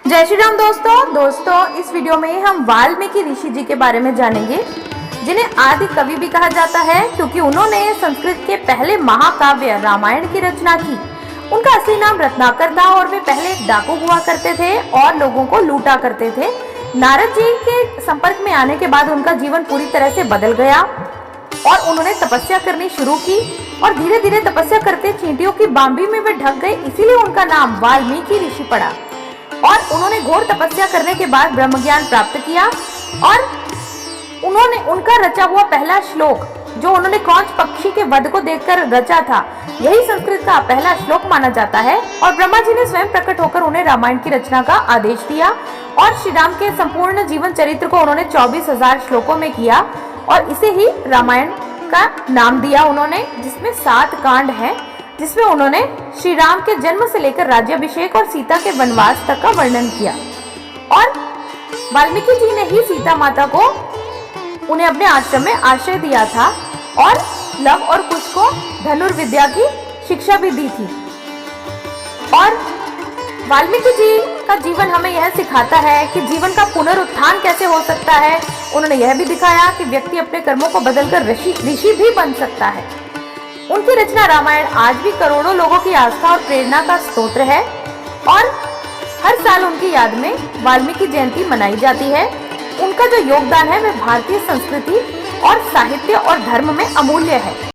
जय श्री राम दोस्तों इस वीडियो में हम वाल्मीकि ऋषि जी के बारे में जानेंगे, जिन्हें आदि कवि भी कहा जाता है क्योंकि उन्होंने संस्कृत के पहले महाकाव्य रामायण की रचना की। उनका असली नाम रत्नाकर था और वे पहले एक डाकू हुआ करते थे और लोगों को लूटा करते थे। नारद जी के संपर्क में आने के बाद उनका जीवन पूरी तरह से बदल गया और उन्होंने तपस्या करनी शुरू की और धीरे धीरे तपस्या करते चींटियों की बांबी में वे ढक गए, इसीलिए उनका नाम वाल्मीकि ऋषि पड़ा। और उन्होंने घोर तपस्या करने के बाद ब्रह्म ज्ञान प्राप्त किया और उन्होंने उनका रचा हुआ पहला श्लोक जो उन्होंने कौंच पक्षी के वध को देखकर रचा था, यही संस्कृत का पहला श्लोक माना जाता है। और ब्रह्मा जी ने स्वयं प्रकट होकर उन्हें रामायण की रचना का आदेश दिया और श्री राम के संपूर्ण जीवन चरित्र को उन्होंने 24,000 श्लोकों में किया और इसे ही रामायण का नाम दिया उन्होंने, जिसमें 7 कांड हैं, जिसमें उन्होंने श्री राम के जन्म से लेकर राज्याभिषेक और सीता के वनवास तक का वर्णन किया। और वाल्मीकि जी ने ही सीता माता को उन्हें अपने आश्रम में आश्रय दिया था और लव और कुश को धनुर्विद्या की शिक्षा भी दी थी। और वाल्मीकि जी का जीवन हमें यह सिखाता है कि जीवन का पुनरुत्थान कैसे हो सकता है। उन्होंने यह भी दिखाया कि व्यक्ति अपने कर्मों को बदलकर ऋषि भी बन सकता है। उनकी रचना रामायण आज भी करोड़ों लोगों की आस्था और प्रेरणा का स्रोत है और हर साल उनकी याद में वाल्मीकि जयंती मनाई जाती है। उनका जो योगदान है वह भारतीय संस्कृति और साहित्य और धर्म में अमूल्य है।